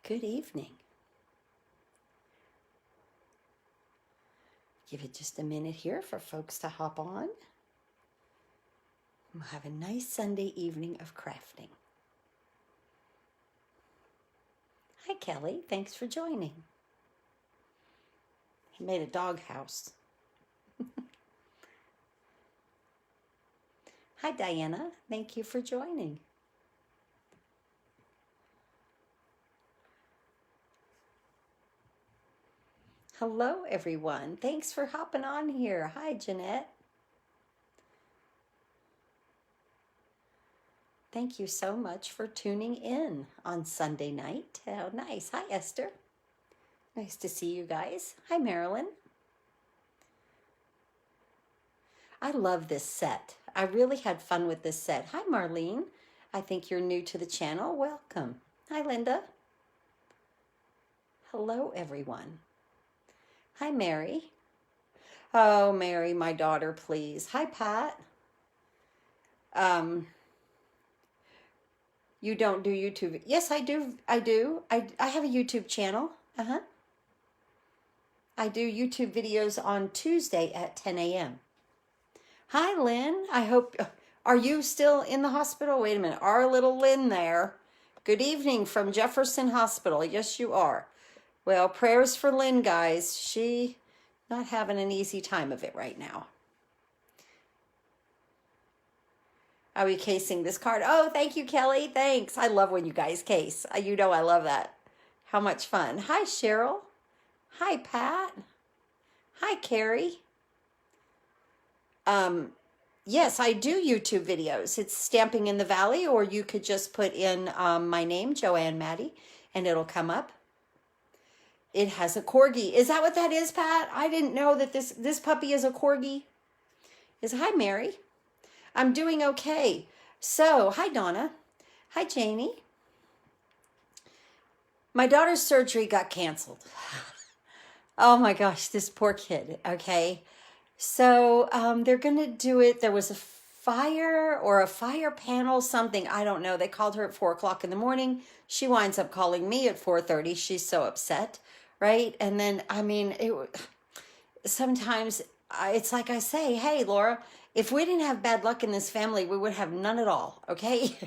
Good evening. Give it just a minute here for folks to hop on. We'll have a nice Sunday evening of crafting. Hi, Kelly. Thanks for joining. He made a doghouse. Hi, Diana. Thank you for joining. Hello, everyone. Thanks for hopping on here. Hi, Jeanette. Thank you so much for tuning in on Sunday night. How nice. Hi, Esther. Nice to see you guys. Hi, Marilyn. I love this set. I really had fun with this set. Hi, Marlene. I think you're new to the channel. Welcome. Hi, Linda. Hello, everyone. Hi, Mary. Oh, Mary, my daughter, please. Hi, Pat. You don't do YouTube? Yes, I do. I do. I have a YouTube channel. I do YouTube videos on Tuesday at 10 a.m. Hi, Lynn. I hope, are you still in the hospital? Wait a minute. Our little Lynn there. Good evening from Jefferson Hospital. Yes, you are. Well, prayers for Lynn, guys. She not having an easy time of it right now. Are we casing this card? Oh, thank you, Kelly. Thanks. I love when you guys case. You know I love that. How much fun. Hi, Cheryl. Hi, Pat. Hi, Carrie. Yes, I do YouTube videos. It's Stamping in the Valley, or you could just put in my name, Joanne Maddie, and it'll come up. It has a corgi. Is that what that is, Pat? I didn't know that this puppy is a corgi. Hi, Mary. I'm doing okay. So, hi, Donna. Hi, Janie. My daughter's surgery got canceled. Oh my gosh, this poor kid. Okay. So, they're going to do it. There was a fire or a fire panel, something. I don't know. They called her at 4 o'clock in the morning. She winds up calling me at 4:30. She's so upset. Right. And then, I mean, sometimes it's like I say, hey, Laura, if we didn't have bad luck in this family, we would have none at all. Okay.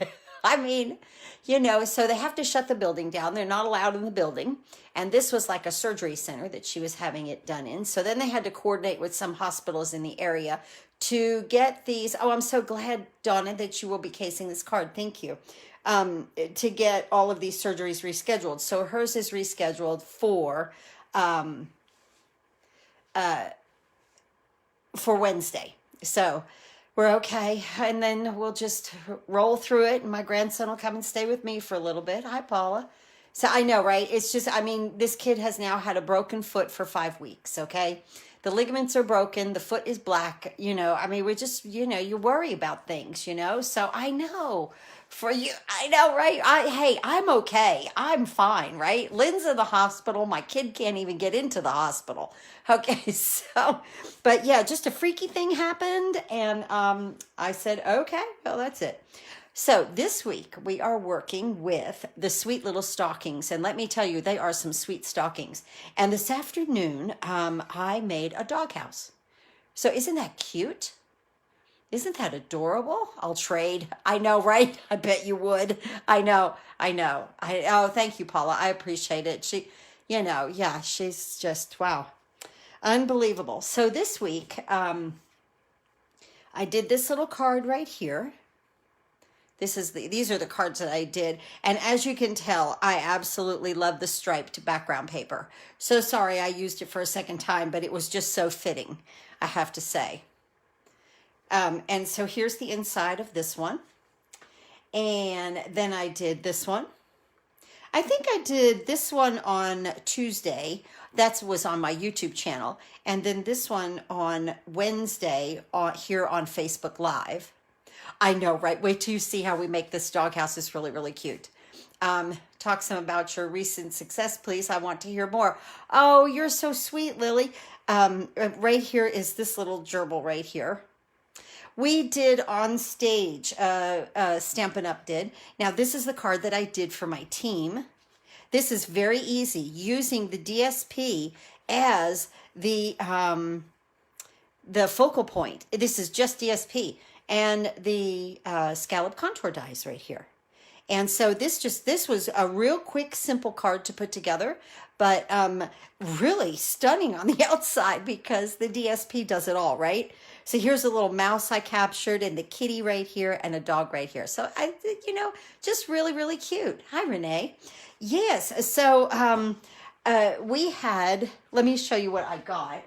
I mean, so they have to shut the building down. They're not allowed in the building. And this was like a surgery center that she was having it done in. So then they had to coordinate with some hospitals in the area to get these. Oh, I'm so glad, Donna, that you will be casing this card. Thank you. To get all of these surgeries rescheduled. So hers is rescheduled for Wednesday. So we're okay. And then we'll just roll through it. And my grandson will come and stay with me for a little bit. Hi, Paula. So I know, right? It's just, I mean, this kid has now had a broken foot for 5 weeks. Okay. The ligaments are broken. The foot is black. I mean, we just, you worry about things, So I know for you, I know, right? Hey, I'm okay. I'm fine, right? Lynn's in the hospital. My kid can't even get into the hospital. Okay. So, but yeah, just a freaky thing happened. And I said, okay, well, that's it. So this week we are working with the sweet little stockings, and let me tell you, they are some sweet stockings. And this afternoon, I made a doghouse. So isn't that cute? Isn't that adorable? I'll trade. I know, right? I bet you would. I know. Oh, thank you, Paula. I appreciate it. She, yeah, she's just, wow. Unbelievable. So this week, I did this little card right here. These are the cards that I did. And as you can tell, I absolutely love the striped background paper. So sorry I used it for a second time, but it was just so fitting, I have to say. And so here's the inside of this one. And then I did this one. I think I did this one on Tuesday. That was on my YouTube channel. And then this one on Wednesday here on Facebook Live. I know, right? Wait till you see how we make this doghouse. It's really, really cute. Talk some about your recent success, please. I want to hear more. Oh, you're so sweet, Lily. Right here is this little gerbil right here. We did on stage, Stampin' Up did. Now, this is the card that I did for my team. This is very easy, using the DSP as the focal point. This is just DSP, and the scallop contour dies right here. And so this was a real quick, simple card to put together, but really stunning on the outside because the DSP does it all, right? So here's a little mouse I captured, and the kitty right here, and a dog right here. So just really, really cute. Hi, Renee. Yes. So we had. Let me show you what I got.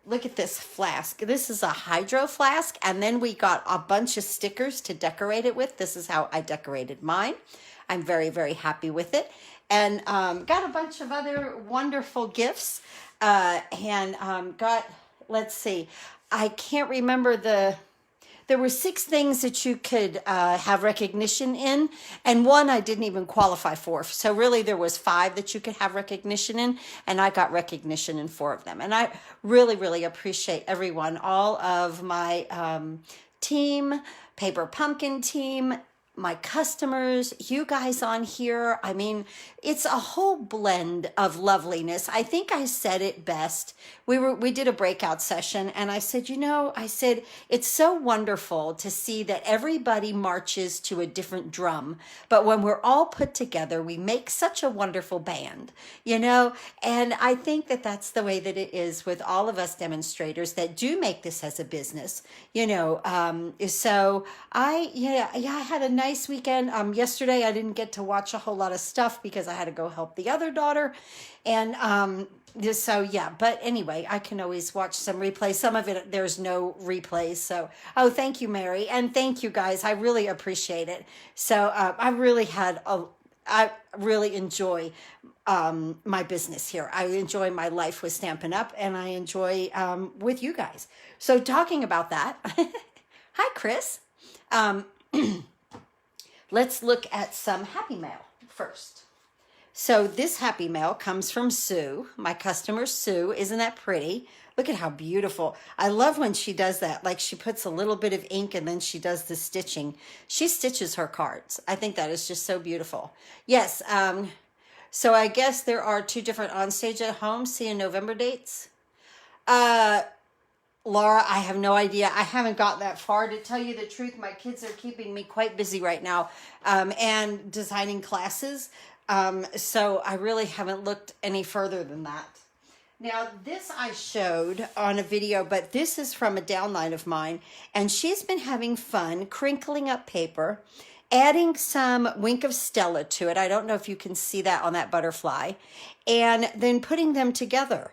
Look at this flask. This is a hydro flask, and then we got a bunch of stickers to decorate it with. This is how I decorated mine. I'm very, very happy with it. And got a bunch of other wonderful gifts. Got, let's see, I can't remember there were 6 things that you could have recognition in, and one I didn't even qualify for. So really there was 5 that you could have recognition in, and I got recognition in 4 of them. And I really, really appreciate everyone, all of my team, Paper Pumpkin team, my customers, you guys on here. I mean, it's a whole blend of loveliness. I think I said it best. We did a breakout session, and I said, it's so wonderful to see that everybody marches to a different drum, but when we're all put together, we make such a wonderful band, and I think that that's the way that it is with all of us demonstrators that do make this as a business, so I had a nice weekend. Yesterday I didn't get to watch a whole lot of stuff because I had to go help the other daughter, and but anyway, I can always watch some replays. Some of it there's no replays, so thank you, Mary, and thank you guys. I really appreciate it. So I really enjoy my business here. I enjoy my life with Stampin' Up, and I enjoy with you guys. So talking about that, hi Chris. Let's look at some happy mail first. So this happy mail comes from Sue, my customer Sue. Isn't that pretty? Look at how beautiful. I love when she does that. Like she puts a little bit of ink and then she does the stitching. She stitches her cards. I think that is just so beautiful. Yes. So I guess there are 2 different on stage at home. See in November dates. Laura, I have no idea. I haven't got that far. To tell you the truth, my kids are keeping me quite busy right now, and designing classes. So I really haven't looked any further than that. Now, this I showed on a video, but this is from a downline of mine, and she's been having fun crinkling up paper, adding some Wink of Stella to it. I don't know if you can see that on that butterfly, and then putting them together.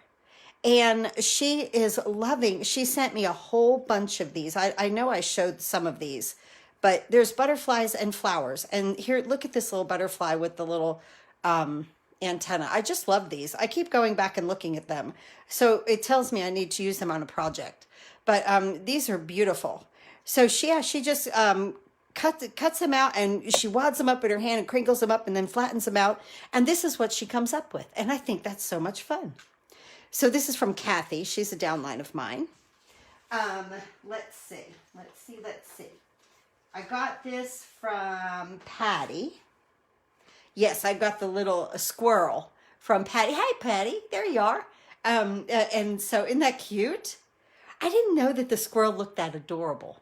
And she is loving, she sent me a whole bunch of these. I know I showed some of these, but there's butterflies and flowers. And here, look at this little butterfly with the little antenna. I just love these. I keep going back and looking at them. So it tells me I need to use them on a project. But these are beautiful. So she just cuts them out, and she wads them up in her hand and crinkles them up and then flattens them out. And this is what she comes up with. And I think that's so much fun. So this is from Kathy. She's a downline of mine. Let's see. I got this from Patty. Yes, I got the little squirrel from Patty. Hi, Patty. There you are. And so isn't that cute? I didn't know that the squirrel looked that adorable.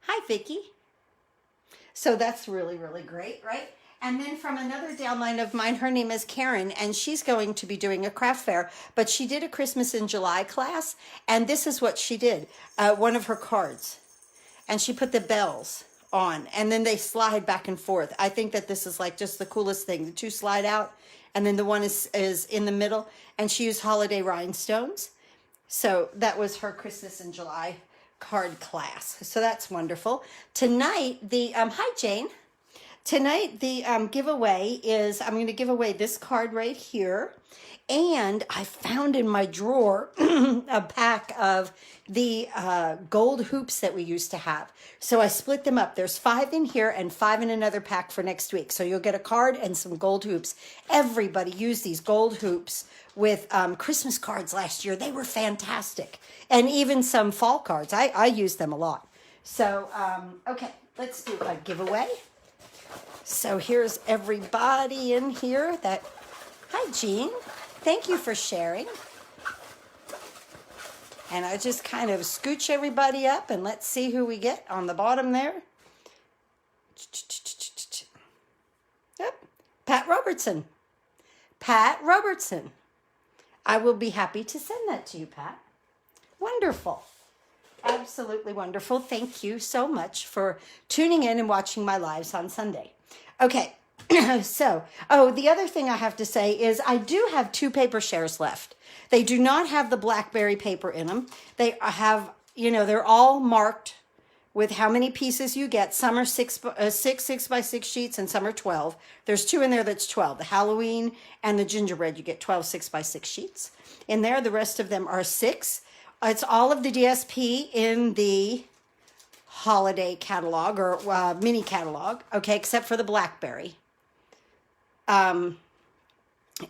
Hi, Vicky. So that's really, really great, right? And then from another downline of mine, her name is Karen, and she's going to be doing a craft fair, but she did a Christmas in July class, and this is what she did, one of her cards. And she put the bells on, and then they slide back and forth. I think that this is like just the coolest thing. The 2 slide out, and then the one is in the middle, and she used holiday rhinestones. So that was her Christmas in July card class. So that's wonderful. Tonight, hi Jane. Tonight, the giveaway is, I'm going to give away this card right here. And I found in my drawer a pack of the gold hoops that we used to have. So I split them up. There's 5 in here and 5 in another pack for next week. So you'll get a card and some gold hoops. Everybody used these gold hoops with Christmas cards last year. They were fantastic. And even some fall cards. I used them a lot. So, okay, let's do a giveaway. So here's everybody in here that, hi Jean, thank you for sharing. And I just kind of scooch everybody up and let's see who we get on the bottom there. Yep, Pat Robertson. Pat Robertson. I will be happy to send that to you, Pat. Wonderful. Absolutely wonderful. Thank you so much for tuning in and watching my lives on Sunday. Okay, so, the other thing I have to say is I do have 2 paper shares left. They do not have the blackberry paper in them. They have, they're all marked with how many pieces you get. Some are 6 by 6 sheets and some are 12. There's 2 in there that's 12. The Halloween and the gingerbread, you get 12 6 by 6 sheets. In there, the rest of them are 6. It's all of the DSP in the holiday catalog or mini catalog, okay, except for the blackberry. And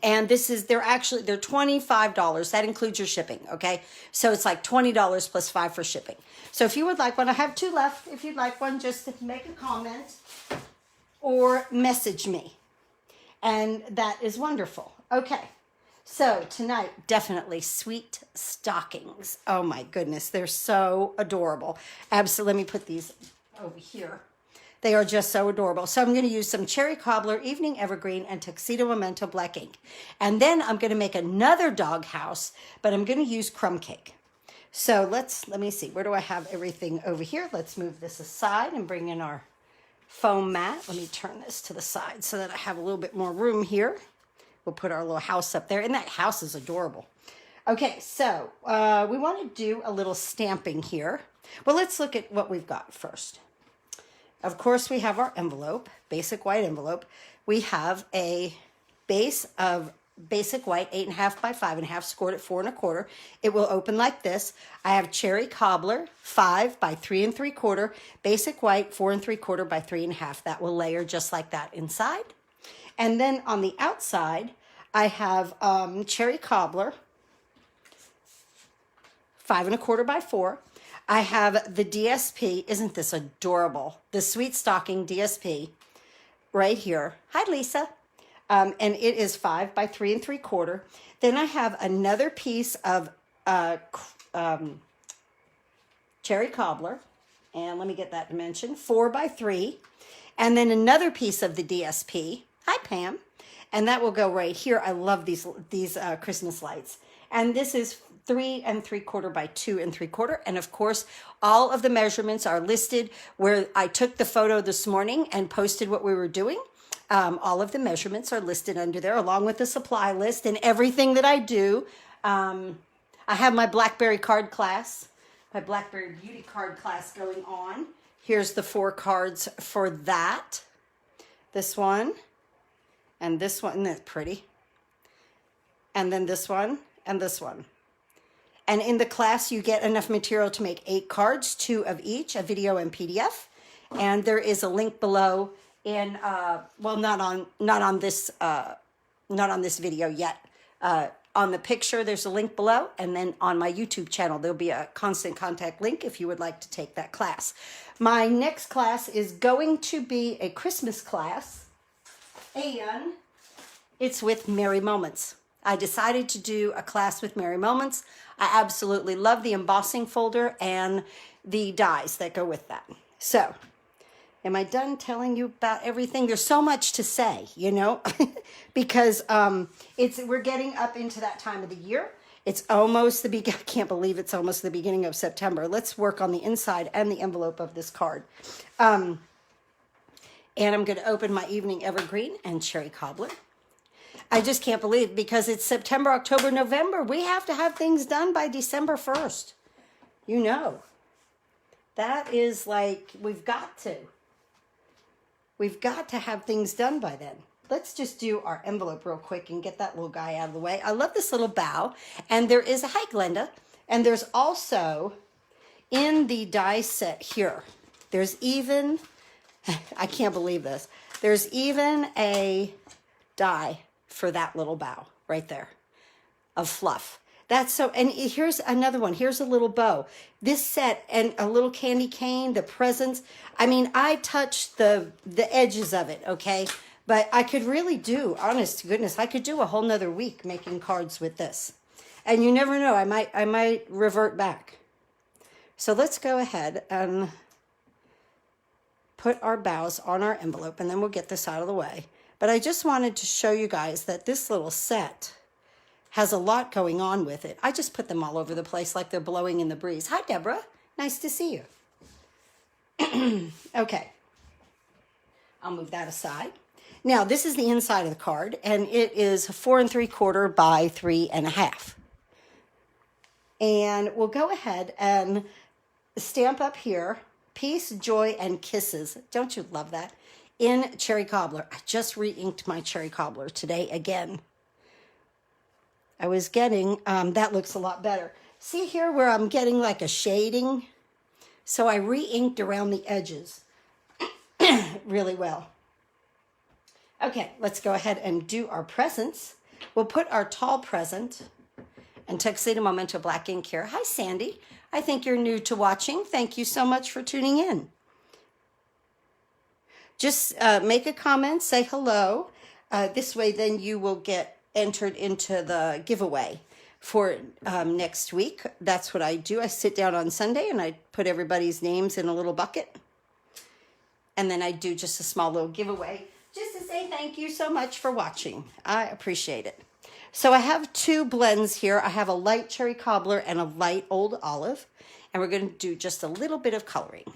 they're $25. That includes your shipping, okay? So it's like $20 plus $5 for shipping. So if you would like one, I have 2 left. If you'd like one, just make a comment or message me. And that is wonderful. Okay. So tonight, definitely sweet stockings. Oh my goodness, they're so adorable. Absolutely, let me put these over here. They are just so adorable. So I'm going to use some Cherry Cobbler, Evening Evergreen, and Tuxedo Memento Black ink. And then I'm going to make another Doghouse, but I'm going to use crumb cake. So let me see, where do I have everything over here? Let's move this aside and bring in our foam mat. Let me turn this to the side so that I have a little bit more room here. We'll put our little house up there, and that house is adorable. Okay, so we want to do a little stamping here. Well, let's look at what we've got first. Of course, we have our envelope, basic white envelope. We have a base of basic white, 8.5 by 5.5, scored at 4 1/4. It will open like this. I have Cherry Cobbler, 5 by 3 3/4, basic white, 4 3/4 by 3 1/2. That will layer just like that inside. And then on the outside, I have Cherry Cobbler, 5 1/4 by 4. I have the DSP. Isn't this adorable? The Sweet Stocking DSP right here. Hi, Lisa. And it is 5 by 3 3/4. Then I have another piece of Cherry Cobbler. And let me get that dimension. 4 by 3. And then another piece of the DSP. Hi, Pam. And that will go right here. I love these Christmas lights. And this is 3 3/4 by 2 3/4. And of course, all of the measurements are listed where I took the photo this morning and posted what we were doing. All of the measurements are listed under there along with the supply list and everything that I do. I have my Blackberry card class, my Blackberry Beauty card class going on. Here's the 4 cards for that. This one and this one. Isn't that pretty? And then this one and this one. And in the class, you get enough material to make 8 cards, 2 of each, a video and PDF. And there is a link below in, well, not on this video yet. On the picture, there's a link below. And then on my YouTube channel, there'll be a constant contact link if you would like to take that class. My next class is going to be a Christmas class. And it's with Merry Moments. I decided to do a class with Merry Moments. I absolutely love the embossing folder and the dies that go with that. So, am I done telling you about everything? There's so much to say, you know, because we're getting up into that time of the year. It's almost I can't believe it's almost the beginning of September. Let's work on the inside and the envelope of this card. And I'm going to open my Evening Evergreen and Cherry Cobbler. I just can't believe, because it's September, October, November. We have to have things done by December 1st. You know. That is like, we've got to. We've got to have things done by then. Let's just do our envelope real quick and get that little guy out of the way. I love this little bow. And there is a, hi Glenda. And there's also, in the die set here, there's even, I can't believe this. There's even a die for that little bow right there of fluff. That's so, and here's another one. Here's a little bow. This set and a little candy cane, the presents. I mean, I touched the edges of it, okay? But I could really do, honest to goodness, I could do a whole nother week making cards with this. And you never know, I might revert back. So let's go ahead and put our bows on our envelope, and then we'll get this out of the way. But I just wanted to show you guys that this little set has a lot going on with it. I just put them all over the place like they're blowing in the breeze. Hi, Deborah. Nice to see you. Okay. I'll move that aside. Now, this is the inside of the card, and it is 4 3/4 by 3.5. And we'll go ahead and stamp up here, peace, joy, and kisses. Don't you love that? In Cherry Cobbler. I just re-inked my Cherry Cobbler today again. I was getting, that looks a lot better. See here where I'm getting like a shading? So I re-inked around the edges really well. Okay, let's go ahead and do our presents. We'll put our tall present and Tuxedo Memento black ink here. Hi, Sandy. I think you're new to watching. Thank you so much for tuning in. Just make a comment, say hello. This way then you will get entered into the giveaway for next week. That's what I do. I sit down on Sunday and I put everybody's names in a little bucket. And then I do just a small little giveaway just to say thank you so much for watching. I appreciate it. So I have two blends here. I have a light Cherry Cobbler and a light Old Olive. And we're going to do just a little bit of coloring.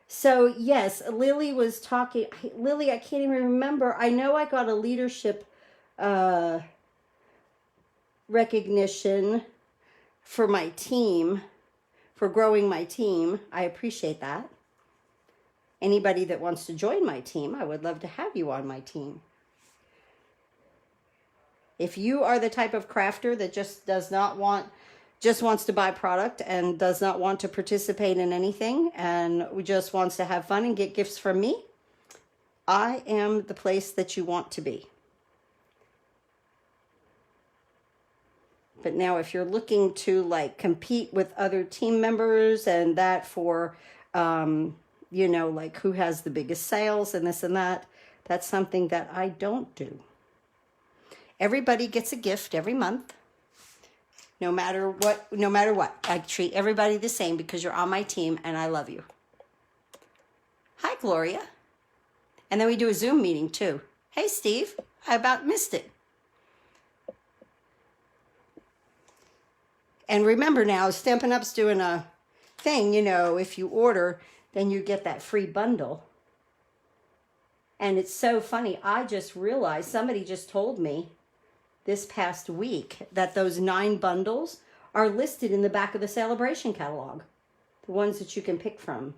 So yes, Lily was talking. Lily, I can't even remember. I know I got a leadership recognition for my team, for growing my team. I appreciate that. Anybody that wants to join my team, I would love to have you on my team. If you are the type of crafter that just wants to buy product and does not want to participate in anything and just wants to have fun and get gifts from me, I am the place that you want to be. But now if you're looking to like compete with other team members and that for, you know, like who has the biggest sales and this and that, that's something that I don't do. Everybody gets a gift every month. No matter what, I treat everybody the same because you're on my team and I love you. Hi, Gloria. And then we do a Zoom meeting too. Hey, Steve, I about missed it. And remember now, Stampin' Up's doing a thing, you know, if you order, then you get that free bundle. And it's so funny. I just realized, somebody just told me this past week that those 9 bundles are listed in the back of the celebration catalog. The ones that you can pick from.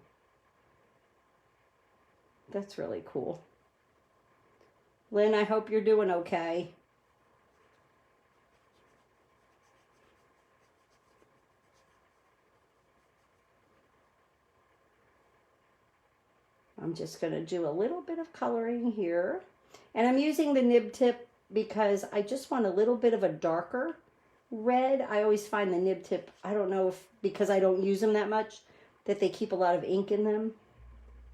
That's really cool. Lynn, I hope you're doing okay. I'm just going to do a little bit of coloring here. And I'm using the nib tip because I just want a little bit of a darker red. I always find the nib tip, I don't know if, because I don't use them that much, that they keep a lot of ink in them.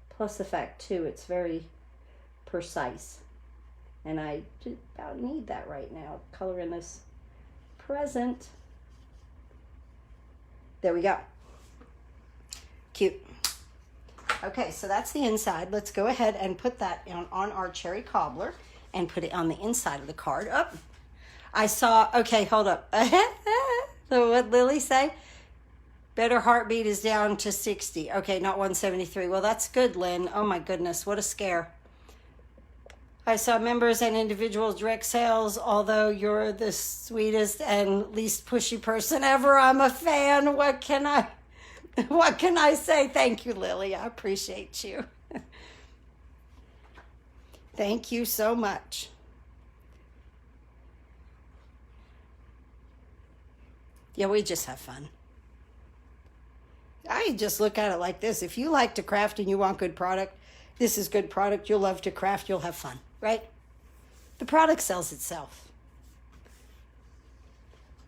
Plus the fact too, it's very precise. And I just about need that right now, coloring this present. There we go. Cute. Okay, so that's the inside. Let's go ahead and put that on our Cherry Cobbler and put it on the inside of the card. Oh, I saw, okay, hold up. So what Lily say? Better heartbeat is down to 60. Okay, not 173. Well, that's good, Lynn. Oh my goodness, what a scare. I saw members and individual direct sales, although you're the sweetest and least pushy person ever. I'm a fan. What can I say? Thank you, Lily. I appreciate you. Thank you so much. Yeah, we just have fun. I just look at it like this. If you like to craft and you want good product, this is good product. You'll love to craft. You'll have fun, right? The product sells itself.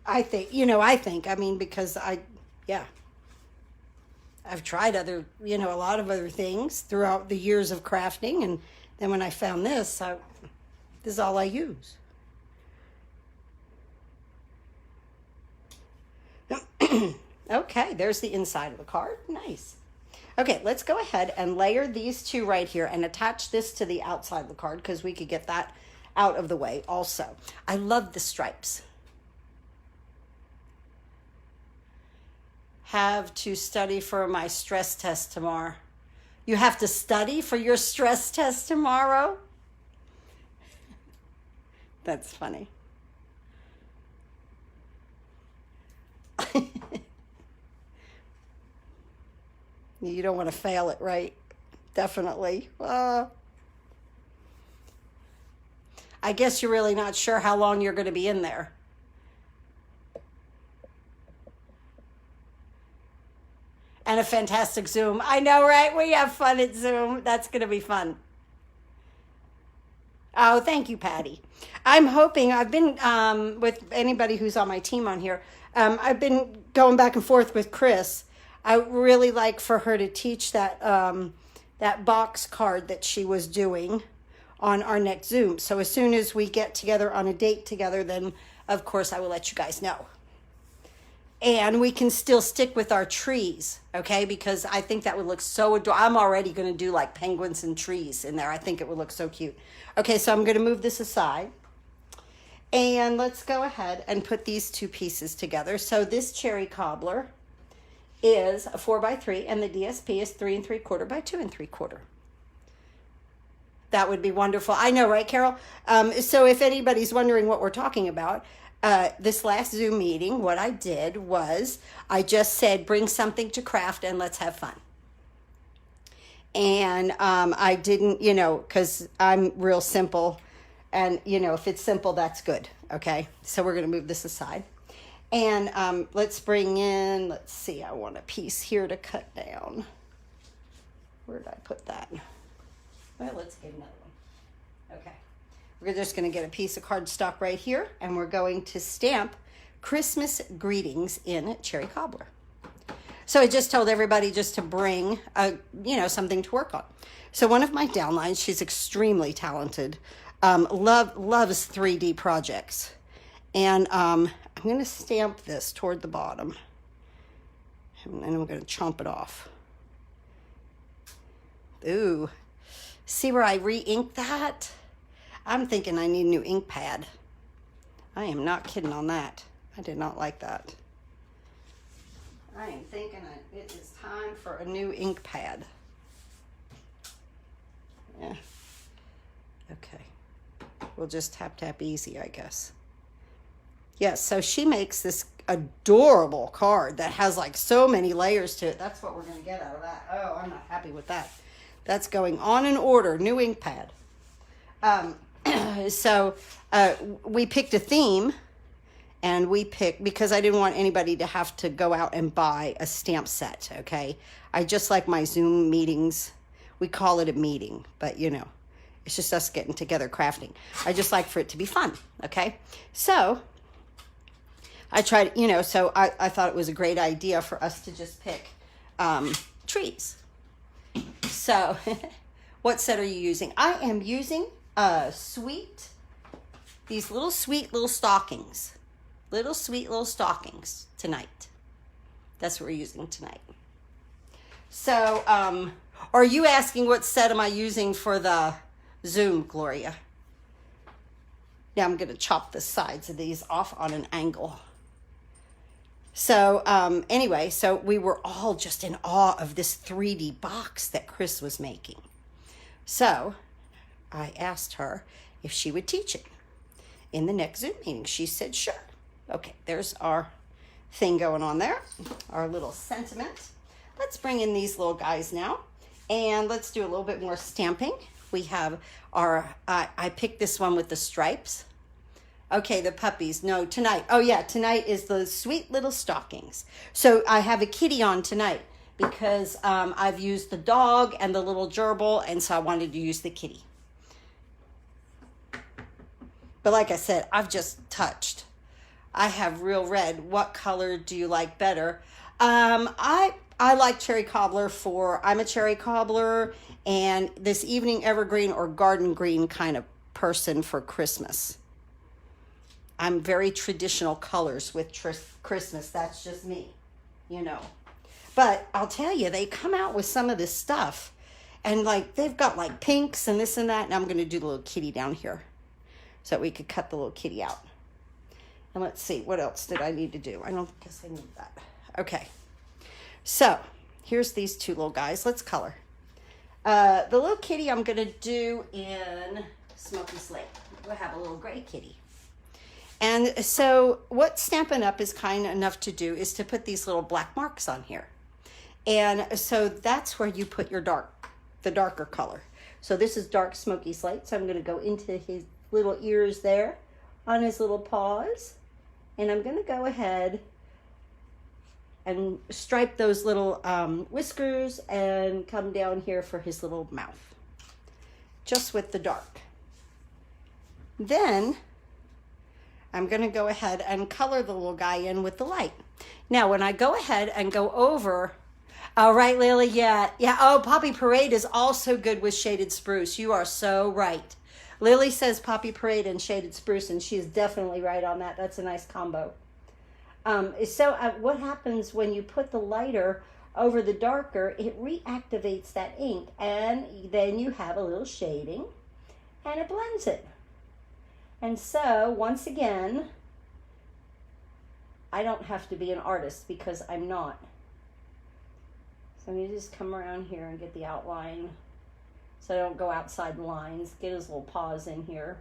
I think, I mean, because yeah, I've tried a lot of other things throughout the years of crafting. And then when I found this, this is all I use. Okay, there's the inside of the card. Nice. Okay, let's go ahead and layer these two right here and attach this to the outside of the card because we could get that out of the way also. I love the stripes. Have to study for my stress test tomorrow. You have to study for your stress test tomorrow? That's funny. You don't want to fail it, right? Definitely. I guess you're really not sure how long you're going to be in there. And a fantastic Zoom. I know, right? We have fun at Zoom. That's going to be fun. Oh, thank you, Patty. I'm hoping, I've been, with anybody who's on my team on here, I've been going back and forth with Chris. I really like for her to teach that that box card that she was doing on our next Zoom. So as soon as we get together on a date together, then of course I will let you guys know. And we can still stick with our trees, okay? Because I think that would look so adorable. I'm already going to do like penguins and trees in there. I think it would look so cute. Okay, so I'm going to move this aside. And let's go ahead and put these two pieces together. So this cherry cobbler is a 4x3 and the DSP is 3 3/4 by 2 3/4. That would be wonderful. I know, right, Carol? So if anybody's wondering what we're talking about, this last Zoom meeting, what I did was I just said, bring something to craft and let's have fun. And I didn't, because I'm real simple. And, if it's simple, that's good. Okay. So we're going to move this aside. And let's bring in, let's see, I want a piece here to cut down. Where did I put that? Well, let's get another one. Okay. We're just going to get a piece of cardstock right here, and we're going to stamp Christmas greetings in cherry cobbler. So I just told everybody just to bring, something to work on. So one of my downlines, she's extremely talented, loves 3D projects. And I'm going to stamp this toward the bottom. And then I'm going to chomp it off. Ooh. See where I re-inked that? I'm thinking I need a new ink pad. I am not kidding on that. I did not like that. I am thinking it is time for a new ink pad. Yeah. Okay. We'll just tap, tap easy, I guess. Yes, so she makes this adorable card that has like so many layers to it. That's what we're going to get out of that. Oh, I'm not happy with that. That's going on an order, new ink pad. So we picked a theme, and we picked, because I didn't want anybody to have to go out and buy a stamp set, okay? I just like my Zoom meetings. We call it a meeting, but it's just us getting together crafting. I just like for it to be fun, okay? So I tried, so I thought it was a great idea for us to just pick trees. So what set are you using? I am using these little sweet little stockings. Little sweet little stockings tonight. That's what we're using tonight. So, are you asking what set am I using for the Zoom, Gloria? Now I'm going to chop the sides of these off on an angle. So, anyway, so we were all just in awe of this 3D box that Chris was making. So, I asked her if she would teach it in the next Zoom meeting. She said, sure. Okay, there's our thing going on there, our little sentiment. Let's bring in these little guys now, and let's do a little bit more stamping. We have our, I picked this one with the stripes. Okay, the puppies. No, tonight. Oh, yeah, tonight is the sweet little stockings. So I have a kitty on tonight because I've used the dog and the little gerbil, and so I wanted to use the kitty. But like I said, I've just touched. I have real red. What color do you like better? I like cherry cobbler I'm a cherry cobbler and this evening evergreen or garden green kind of person for Christmas. I'm very traditional colors with Christmas. That's just me, you know. But I'll tell you, they come out with some of this stuff. And like, they've got like pinks and this and that. And I'm going to do the little kitty down here so that we could cut the little kitty out. And let's see, what else did I need to do? I don't guess I need that. Okay. So here's these two little guys. Let's color. The little kitty I'm going to do in Smoky Slate. We'll have a little gray kitty. And so what Stampin' Up! Is kind enough to do is to put these little black marks on here. And so that's where you put your the darker color. So this is dark Smoky Slate. So I'm going to go into his little ears there on his little paws. And I'm going to go ahead and stripe those little whiskers and come down here for his little mouth. Just with the dark. Then I'm going to go ahead and color the little guy in with the light. Now, when I go ahead and go over, all right, Lily, yeah. Oh, Poppy Parade is also good with Shaded Spruce. You are so right. Lily says Poppy Parade and Shaded Spruce, and she's definitely right on that. That's a nice combo. What happens when you put the lighter over the darker, it reactivates that ink, and then you have a little shading, and it blends it. And so, once again, I don't have to be an artist because I'm not. So I'm going to just come around here and get the outline so I don't go outside the lines. Get his little paws in here.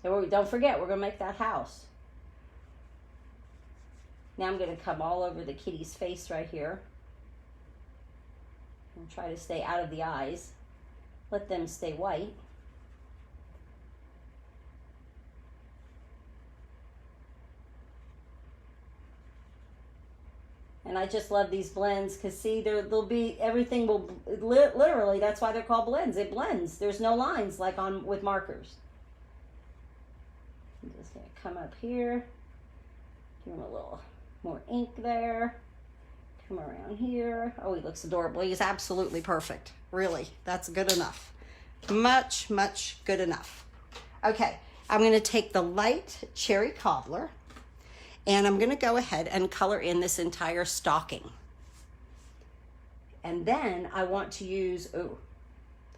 So don't forget, we're going to make that house. Now I'm going to come all over the kitty's face right here. And try to stay out of the eyes. Let them stay white. And I just love these blends because see, there'll be, everything will, literally, that's why they're called blends. It blends. There's no lines like with markers. I'm just going to come up here. Give him a little more ink there. Come around here. Oh, he looks adorable. He's absolutely perfect. Really, that's good enough. Much, much good enough. Okay, I'm going to take the light cherry cobbler and I'm going to go ahead and color in this entire stocking. And then I want to use, oh,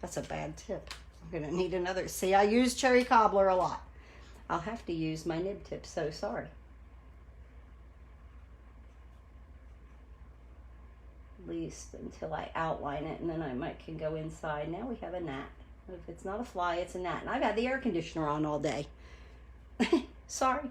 that's a bad tip. I'm going to need another. See, I use cherry cobbler a lot. I'll have to use my nib tip, so sorry. Least until I outline it, and then I can go inside. Now we have a gnat. If it's not a fly, it's a gnat. And I've had the air conditioner on all day. Sorry.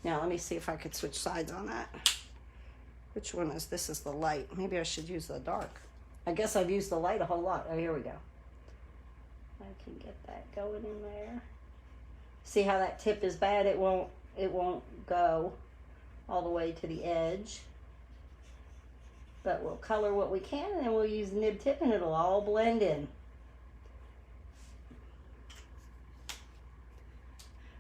Now let me see if I could switch sides on that. Which one is this? Is the light? Maybe I should use the dark. I guess I've used the light a whole lot. Oh, here we go. I can get that going in there. See how that tip is bad? It won't go all the way to the edge. But we'll color what we can and then we'll use the nib tip and it'll all blend in.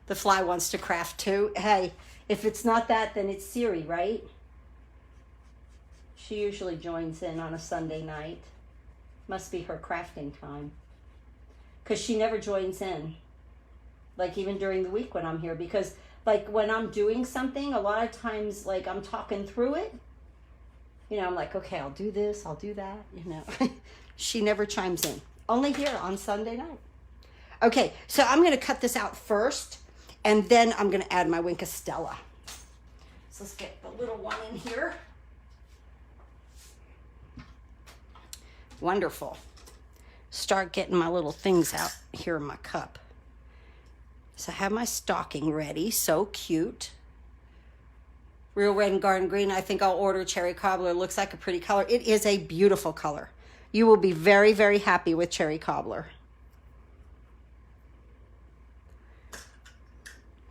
The fly wants to craft too. Hey, if it's not that, then it's Siri, right? She usually joins in on a Sunday night. Must be her crafting time. Because she never joins in, like even during the week when I'm here, because like when I'm doing something, a lot of times like I'm talking through it, you know, I'm like, okay, I'll do this, I'll do that, you know. She never chimes in, only here on Sunday night. Okay, so I'm going to cut this out first, and then I'm going to add my Wink of Stella. So let's get the little one in here. Wonderful. Start getting my little things out here in my cup. So I have my stocking ready. So cute. Real red and garden green. I think I'll order cherry cobbler. Looks like a pretty color. It is a beautiful color. You will be very, very happy with cherry cobbler.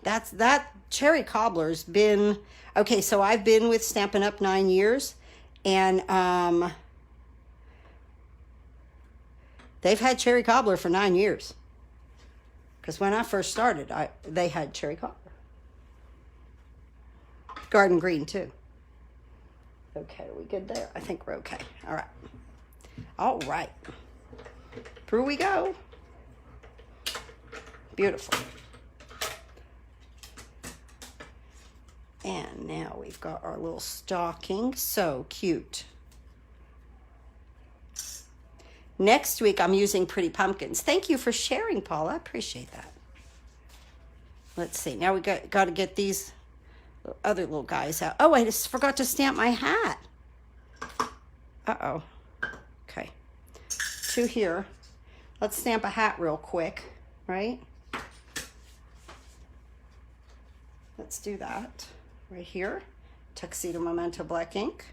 that cherry cobbler's been, okay, so I've been with Stampin' Up 9 years, and they've had cherry cobbler for 9 years. Because when I first started, they had cherry cobbler. Garden green too. Okay, are we good there? I think we're okay. All right. All right. Through we go. Beautiful. And now we've got our little stocking. So cute. Next week, I'm using Pretty Pumpkins. Thank you for sharing, Paula. I appreciate that. Let's see. Now we got to get these other little guys out. Oh, I just forgot to stamp my hat. Uh-oh. Okay. 2 here. Let's stamp a hat real quick, right? Let's do that. Right here. Tuxedo Memento black ink.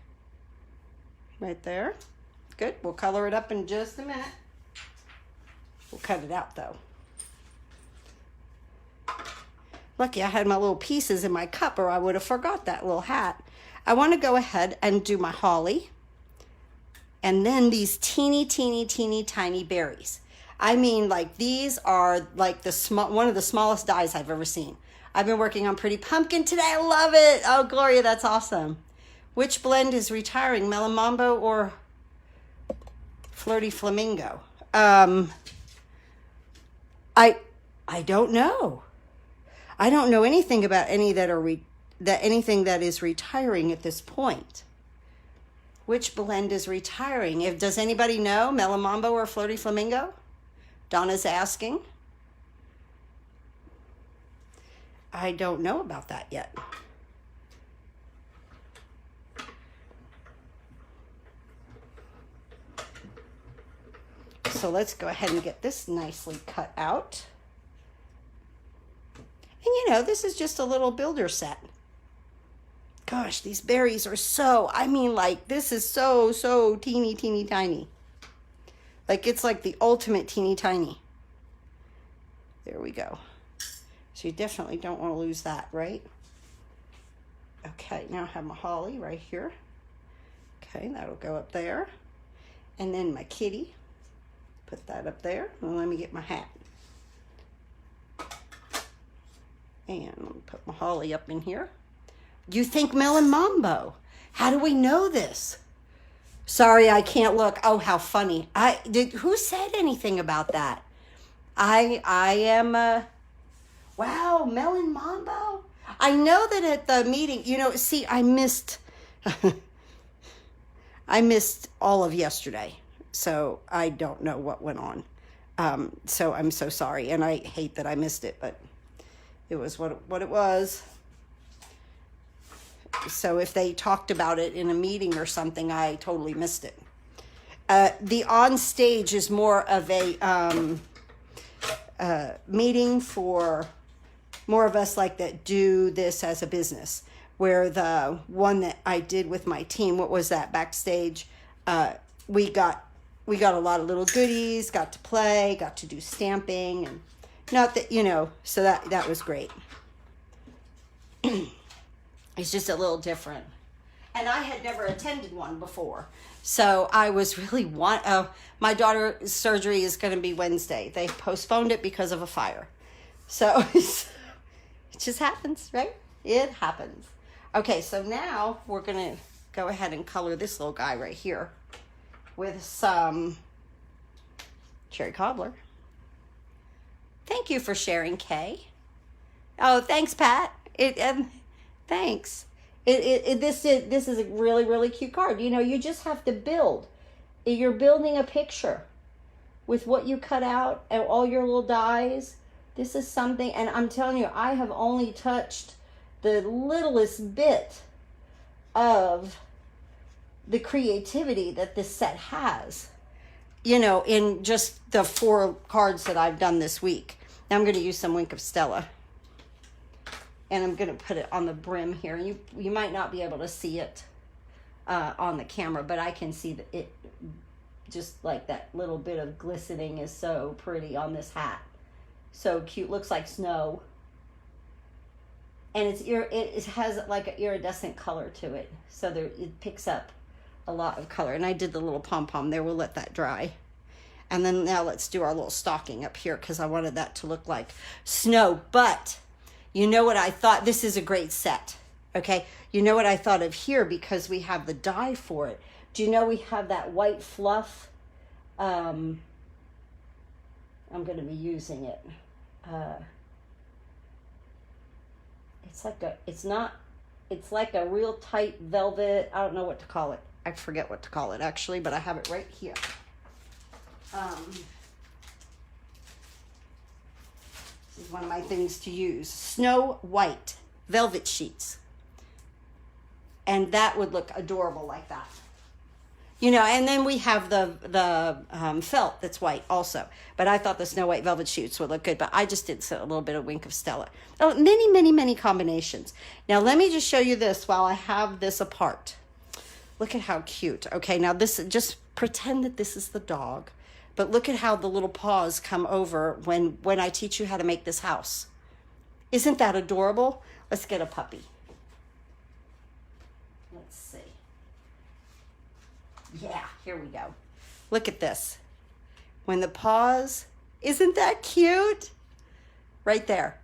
Right there. Good. We'll color it up in just a minute. We'll cut it out though. Lucky I had my little pieces in my cup or I would have forgot that little hat. I want to go ahead and do my holly. And then these teeny, teeny, teeny, tiny berries. I mean, like these are like one of the smallest dies I've ever seen. I've been working on Pretty Pumpkin today. I love it. Oh, Gloria, that's awesome. Which blend is retiring, Melon Mambo or Flirty Flamingo? I don't know. I don't know anything about any that are anything that is retiring at this point. Which blend is retiring? Does anybody know, Melon Mambo or Flirty Flamingo? Donna's asking. I don't know about that yet. So let's go ahead and get this nicely cut out. And you know, this is just a little builder set. Gosh, these berries are so, I mean, like, this is so teeny, teeny, tiny. Like, it's like the ultimate teeny, tiny. There we go. So you definitely don't want to lose that, right? Okay, now I have my holly right here. Okay, that'll go up there. And then my kitty. Put that up there. And let me get my hat. And let me put my holly up in here. You think Melon Mambo? How do we know this? Sorry, I can't look. Oh, how funny. Who said anything about that? I am, wow, Melon Mambo? I know that at the meeting, you know, see, I missed all of yesterday. So I don't know what went on. So I'm so sorry. And I hate that I missed it, but it was what it was. So if they talked about it in a meeting or something, I totally missed it. The on stage is more of a meeting for more of us like that do this as a business, where the one that I did with my team, what was that, backstage, we got a lot of little goodies, got to play, got to do stamping, and not that, you know, so that was great. It's just a little different. And I had never attended one before. So I was really my daughter's surgery is going to be Wednesday. They postponed it because of a fire. So it just happens, right? It happens. Okay, so now we're going to go ahead and color this little guy right here with some cherry cobbler. Thank you for sharing, Kay. Oh, thanks, Pat. Thanks. This is a really, really cute card. You know, you just have to build. You're building a picture with what you cut out and all your little dies. This is something, and I'm telling you, I have only touched the littlest bit of the creativity that this set has, you know, in just the 4 cards that I've done this week. Now I'm going to use some Wink of Stella. And I'm going to put it on the brim here. You might not be able to see it on the camera, but I can see that it, just like that little bit of glistening is so pretty on this hat. So cute. Looks like snow. and it has like an iridescent color to it, so there, it picks up a lot of color. And I did the little pom-pom there. We'll let that dry. And then now let's do our little stocking up here, because I wanted that to look like snow. But you know what I thought? This is a great set, okay? You know what I thought of here, because we have the die for it. Do you know we have that white fluff? I'm going to be using it. It's like a real tight velvet. I don't know what to call it. I forget what to call it actually, but I have it right here. This is one of my things to use. Snow White velvet sheets. And that would look adorable like that. You know, and then we have the felt that's white also. But I thought the Snow White velvet sheets would look good. But I just did a little bit of Wink of Stella. Oh, many, many, many combinations. Now, let me just show you this while I have this apart. Look at how cute. Okay, now this, just pretend that this is the dog. But look at how the little paws come over when I teach you how to make this house. Isn't that adorable? Let's get a puppy. Let's see. Yeah, here we go. Look at this. When the paws, isn't that cute? Right there.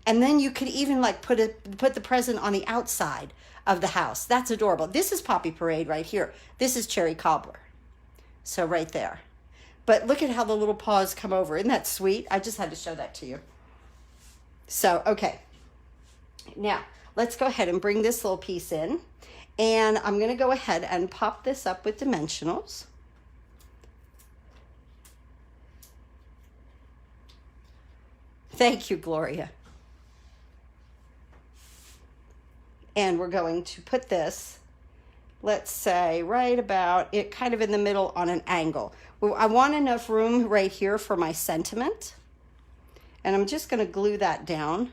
And then you could even like put the present on the outside of the house. That's adorable. This is Poppy Parade right here. This is Cherry Cobbler. So right there. But look at how the little paws come over. Isn't that sweet? I just had to show that to you. So, okay. Now, let's go ahead and bring this little piece in. And I'm going to go ahead and pop this up with dimensionals. Thank you, Gloria. And we're going to put this, let's say, right about it, kind of in the middle on an angle. I want enough room right here for my sentiment. And I'm just going to glue that down.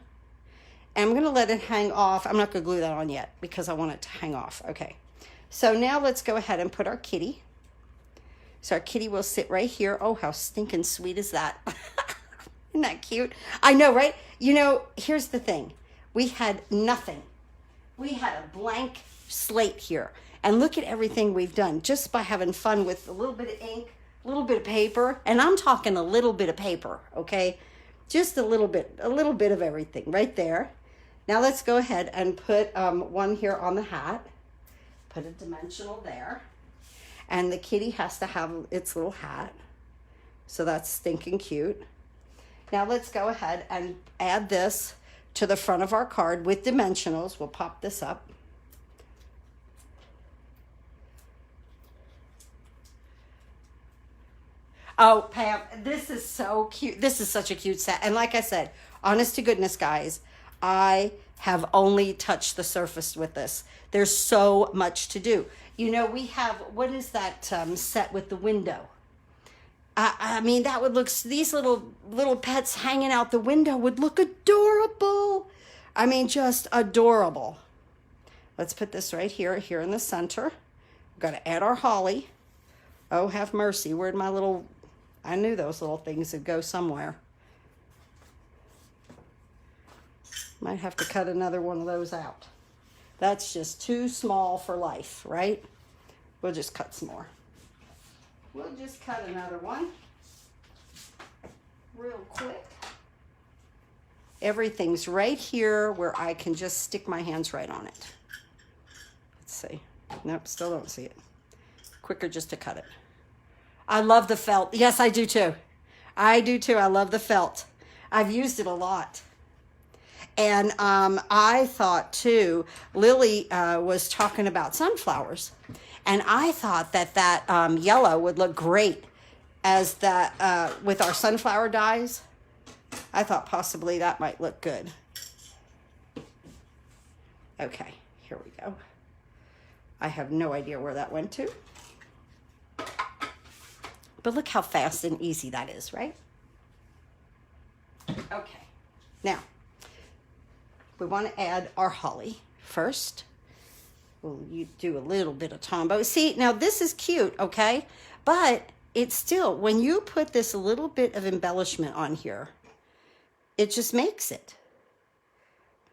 And I'm going to let it hang off. I'm not going to glue that on yet because I want it to hang off. Okay. So now let's go ahead and put our kitty. So our kitty will sit right here. Oh, how stinking sweet is that? Isn't that cute? I know, right? You know, here's the thing. We had nothing. We had a blank slate here. And look at everything we've done just by having fun with a little bit of ink, a little bit of paper. And I'm talking a little bit of paper, okay? Just a little bit of everything right there. Now let's go ahead and put one here on the hat. Put a dimensional there. And the kitty has to have its little hat. So that's stinking cute. Now let's go ahead and add this to the front of our card with dimensionals. We'll pop this up. Oh, Pam, this is so cute. This is such a cute set. And like I said, honest to goodness, guys, I have only touched the surface with this. There's so much to do. You know, we have, what is that set with the window? I mean, that would look, these little pets hanging out the window would look adorable. I mean, just adorable. Let's put this right here in the center. We're going to add our holly. Oh, have mercy. Where'd my little, I knew those little things would go somewhere. Might have to cut another one of those out. That's just too small for life, right? We'll just cut some more. We'll just cut another one real quick. Everything's right here where I can just stick my hands right on it. Let's see. Nope, still don't see it. Quicker just to cut it. I love the felt. Yes, I do too. I do too. I love the felt. I've used it a lot. And I thought too, Lily was talking about sunflowers. And I thought that yellow would look great as that with our sunflower dyes. I thought possibly that might look good. Okay, here we go. I have no idea where that went to. But look how fast and easy that is, right? Okay, now we want to add our holly first. Well, you do a little bit of tombow. See, now this is cute, okay? But it's still, when you put this little bit of embellishment on here, it just makes it.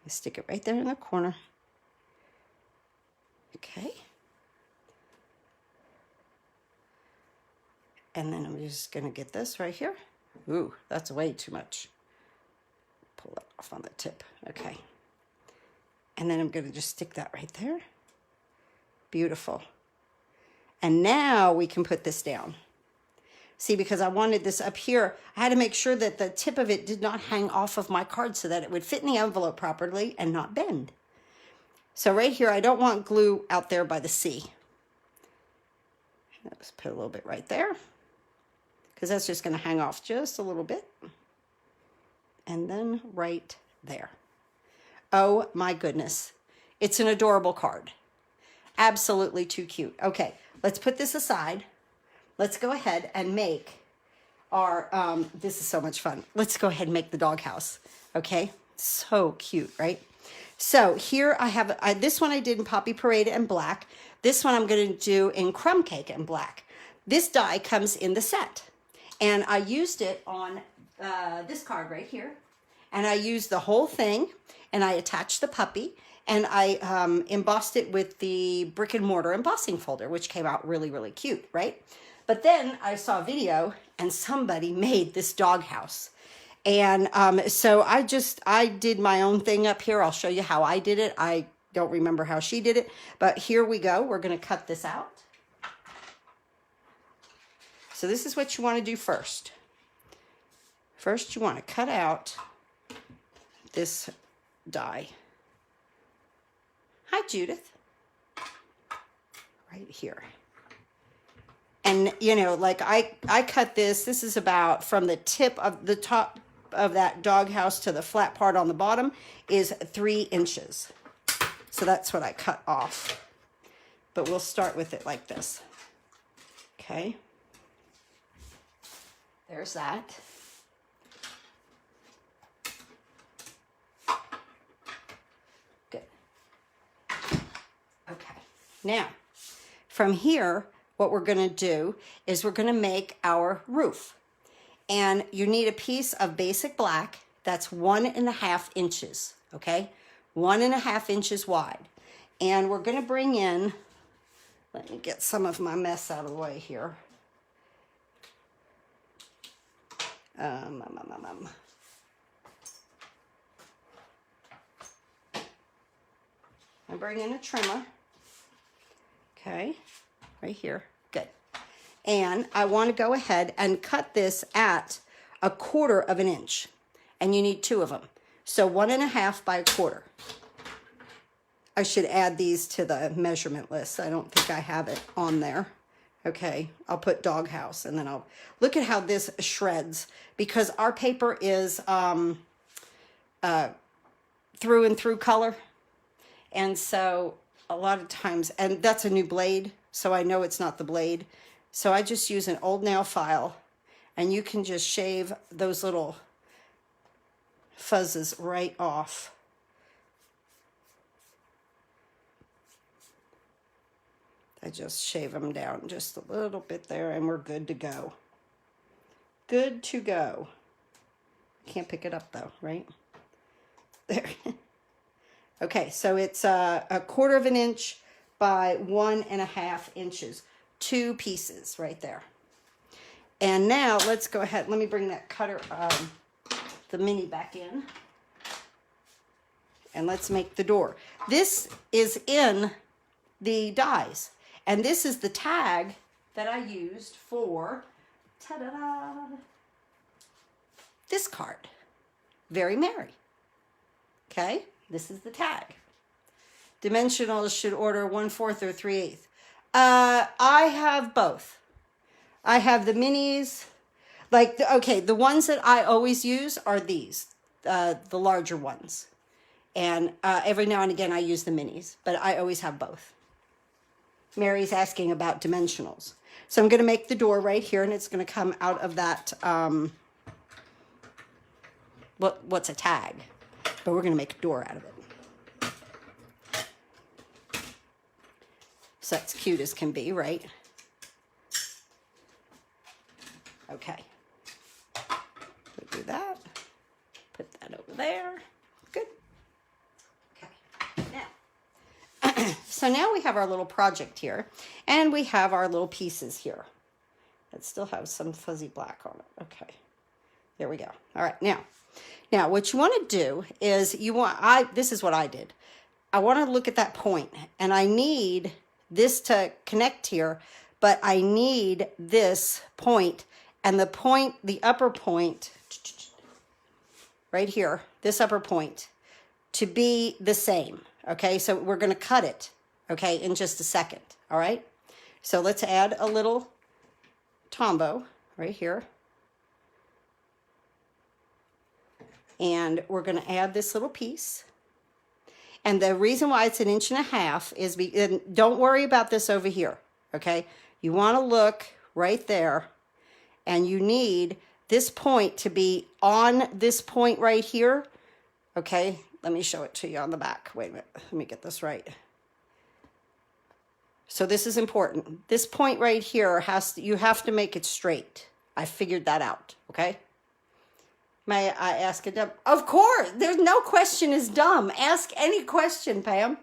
Stick it right there in the corner. Okay. And then I'm just going to get this right here. Ooh, that's way too much. Pull that off on the tip. Okay. And then I'm going to just stick that right there. Beautiful. And now we can put this down. See, because I wanted this up here, I had to make sure that the tip of it did not hang off of my card so that it would fit in the envelope properly and not bend. So right here, I don't want glue out there by the C. Let's put a little bit right there, because that's just going to hang off just a little bit. And then right there. Oh my goodness. It's an adorable card. Absolutely too cute. Okay, let's put this aside. Let's go ahead and make our, this is so much fun. Let's go ahead and make the doghouse. Okay, so cute, right? So here I have, this one I did in Poppy Parade and black. This one I'm going to do in Crumb Cake and black. This die comes in the set. And I used it on this card right here. And I used the whole thing. And I attached the puppy. And I embossed it with the brick and mortar embossing folder, which came out really, really cute, right? But then I saw a video and somebody made this doghouse. And so I did my own thing up here. I'll show you how I did it. I don't remember how she did it, but here we go. We're going to cut this out. So this is what you want to do first. First, you want to cut out this die. Hi, Judith. Right here. And, you know, like I cut this. This is about from the tip of the top of that doghouse to the flat part on the bottom is 3 inches. So that's what I cut off. But we'll start with it like this. Okay. There's that. Good. Okay. Now, from here, what we're going to do is we're going to make our roof. And you need a piece of basic black that's 1.5 inches, okay? 1.5 inches wide. And we're going to bring in, let me get some of my mess out of the way here. I bring in a trimmer, okay, right here, good. And I want to go ahead and cut this at 1/4 inch, and you need 2 of them. So 1.5 by 1/4. I should add these to the measurement list. I don't think I have it on there. Okay, I'll put doghouse, and then I'll look at how this shreds, because our paper is through and through color. And so a lot of times, and that's a new blade, so I know it's not the blade. So I just use an old nail file, and you can just shave those little fuzzes right off. I just shave them down just a little bit there, and we're good to go. Good to go. Can't pick it up though, right? There. Okay, so it's 1/4 inch by 1.5 inches. 2 pieces right there. And now let's go ahead. Let me bring that cutter, the mini back in. And let's make the door. This is in the dies. And this is the tag that I used for, ta-da-da, this card. Very Merry. Okay, this is the tag. Dimensionals should order 1/4 or 3/8. I have both. I have the minis, like, okay, the ones that I always use are these, the larger ones. And every now and again I use the minis, but I always have both. Mary's asking about dimensionals. So I'm going to make the door right here, and it's going to come out of that, what's a tag? But we're going to make a door out of it. So that's cute as can be, right? Okay. We'll do that. Put that over there. Good. So now we have our little project here, and we have our little pieces here that still have some fuzzy black on it. Okay, there we go. All right, now what you want to do is this is what I did. I want to look at that point, and I need this to connect here, but I need this point, and the upper point right here, this upper point, to be the same. Okay, so we're going to cut it, okay, in just a second. All right, so let's add a little Tombow right here. And we're going to add this little piece. And the reason why it's 1.5 inches is, and don't worry about this over here, okay? You want to look right there, and you need this point to be on this point right here, okay? Let me show it to you on the back. Wait a minute, let me get this right. So this is important. This point right here you have to make it straight. I figured that out, okay? May I ask a dumb? Of course, there's no question is dumb. Ask any question, Pam.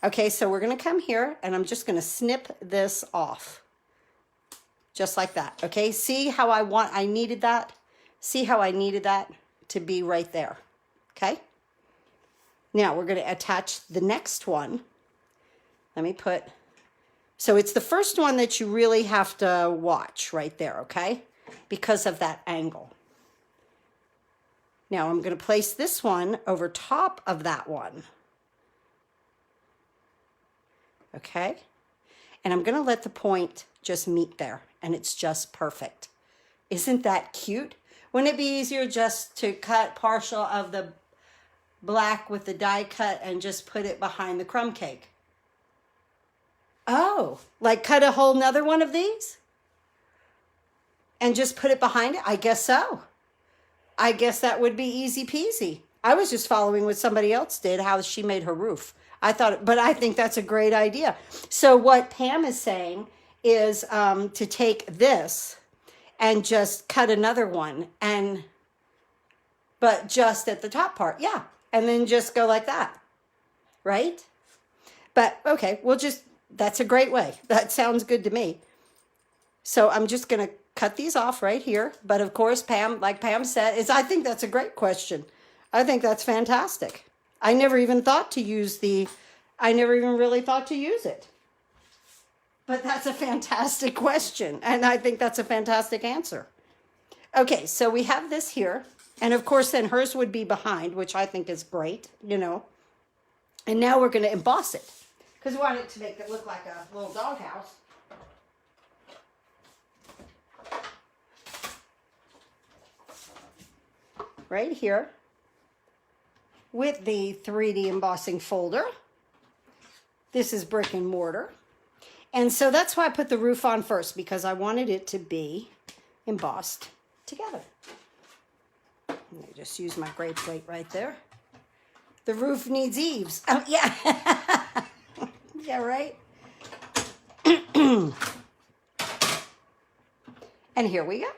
Okay, so we're gonna come here, and I'm just gonna snip this off. Just like that, okay? See how I needed that? See how I needed that to be right there, okay? Now we're gonna attach the next one. Let me so it's the first one that you really have to watch right there, okay? Because of that angle. Now I'm going to place this one over top of that one. Okay? And I'm going to let the point just meet there, and it's just perfect. Isn't that cute? Wouldn't it be easier just to cut partial of the black with the die cut and just put it behind the crumb cake? Oh, like cut a whole nother one of these and just put it behind it? I guess so. I guess that would be easy peasy. I was just following what somebody else did, how she made her roof. But I think that's a great idea. So what Pam is saying is to take this and just cut another one, but just at the top part, yeah. And then just go like that, right? But okay, that's a great way. That sounds good to me. So I'm just going to cut these off right here. But of course, Pam, like Pam said, I think that's a great question. I think that's fantastic. I never even really thought to use it. But that's a fantastic question. And I think that's a fantastic answer. Okay, so we have this here. And of course, then hers would be behind, which I think is great, you know. And now we're going to emboss it, because we want it to make it look like a little doghouse. Right here with the 3D embossing folder. This is brick and mortar. And so that's why I put the roof on first, because I wanted it to be embossed together. Let me just use my gray plate right there. The roof needs eaves. Oh, yeah. Yeah, right? And here we go.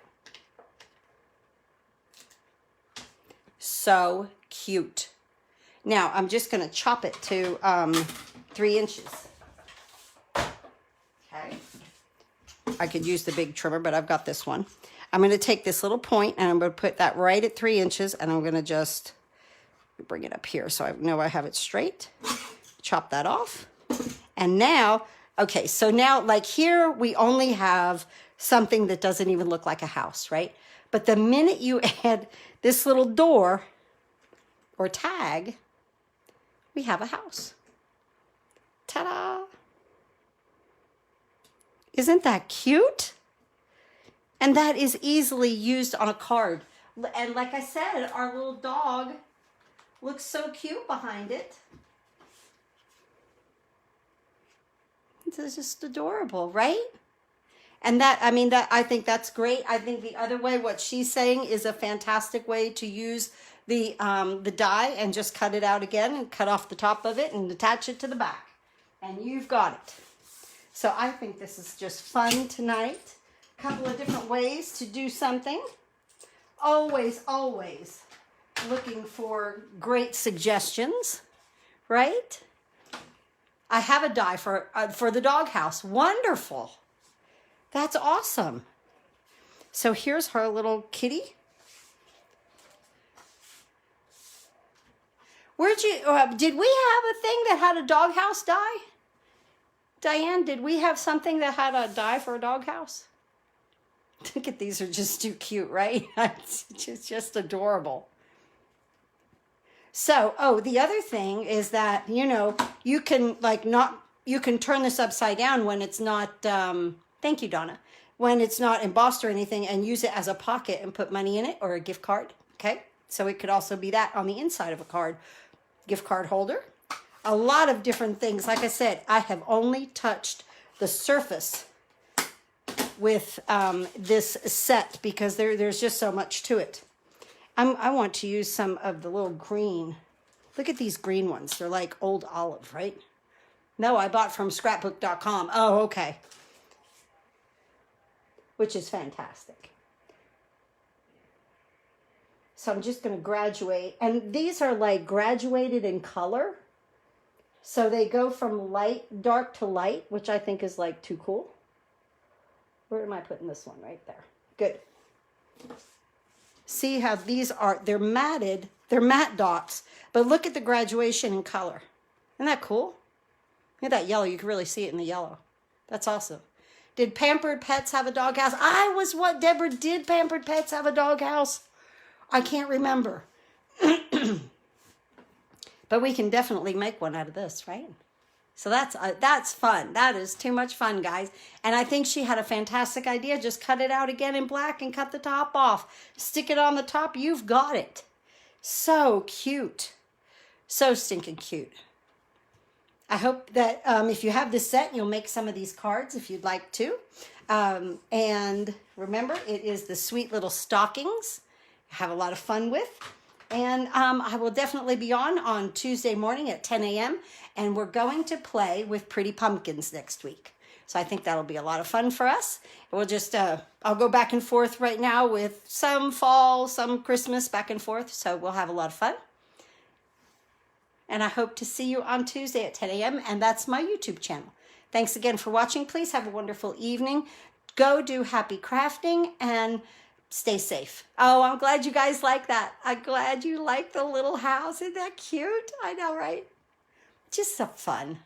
So cute. Now, I'm just going to chop it to 3 inches. Okay. I could use the big trimmer, but I've got this one. I'm going to take this little point, and I'm going to put that right at 3 inches, and I'm going to just bring it up here so I know I have it straight. Chop that off. And now, okay, so now, like here, we only have something that doesn't even look like a house, right? But the minute you add this little door or tag, we have a house. Ta-da! Isn't that cute? And that is easily used on a card. And like I said, our little dog looks so cute behind it. It's just adorable, right? And I think that's great. I think the other way, what she's saying, is a fantastic way to use the die and just cut it out again and cut off the top of it and attach it to the back. And you've got it. So I think this is just fun tonight. A couple of different ways to do something. Always, always looking for great suggestions, right? I have a die for the doghouse. Wonderful. That's awesome. So here's her little kitty. Where'd you, did we have a thing that had a doghouse die? Diane, did we have something that had a die for a doghouse? Look at these, are just too cute, right? It's just adorable. So, oh, the other thing is that, you know, you can you can turn this upside down when it's not, thank you, Donna, when it's not embossed or anything, and use it as a pocket and put money in it or a gift card, okay? So it could also be that on the inside of a card, gift card holder. A lot of different things. Like I said, I have only touched the surface with this set because there's just so much to it. I want to use some of the little green. Look at these green ones. They're like old olive, right? No, I bought from scrapbook.com. Oh, okay. Which is fantastic. So I'm just going to graduate. And these are like graduated in color. So they go from dark to light, which I think is like too cool. Where am I putting this one? Right there. Good. See how these are, they're matted, they're matte dots, but look at the graduation in color. Isn't that cool? Look at that yellow, you can really see it in the yellow. That's awesome. Did Pampered Pets have a doghouse? Deborah, did Pampered Pets have a doghouse? I can't remember. But we can definitely make one out of this, right? So that's fun. That is too much fun, guys. And I think she had a fantastic idea. Just cut it out again in black and cut the top off. Stick it on the top. You've got it. So cute. So stinking cute. I hope that if you have this set, you'll make some of these cards if you'd like to. And remember, it is the sweet little stockings. Have a lot of fun with. And I will definitely be on Tuesday morning at 10 a.m. And we're going to play with Pretty Pumpkins next week. So I think that'll be a lot of fun for us. We'll just, I'll go back and forth right now with some fall, some Christmas, back and forth. So we'll have a lot of fun. And I hope to see you on Tuesday at 10 a.m. And that's my YouTube channel. Thanks again for watching. Please have a wonderful evening. Go do happy crafting and stay safe. Oh, I'm glad you guys like that. I'm glad you like the little house. Isn't that cute? I know, right? Just so fun.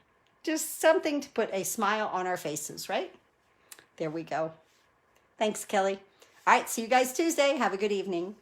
Just something to put a smile on our faces, right? There we go. Thanks, Kelly. All right, see you guys Tuesday. Have a good evening.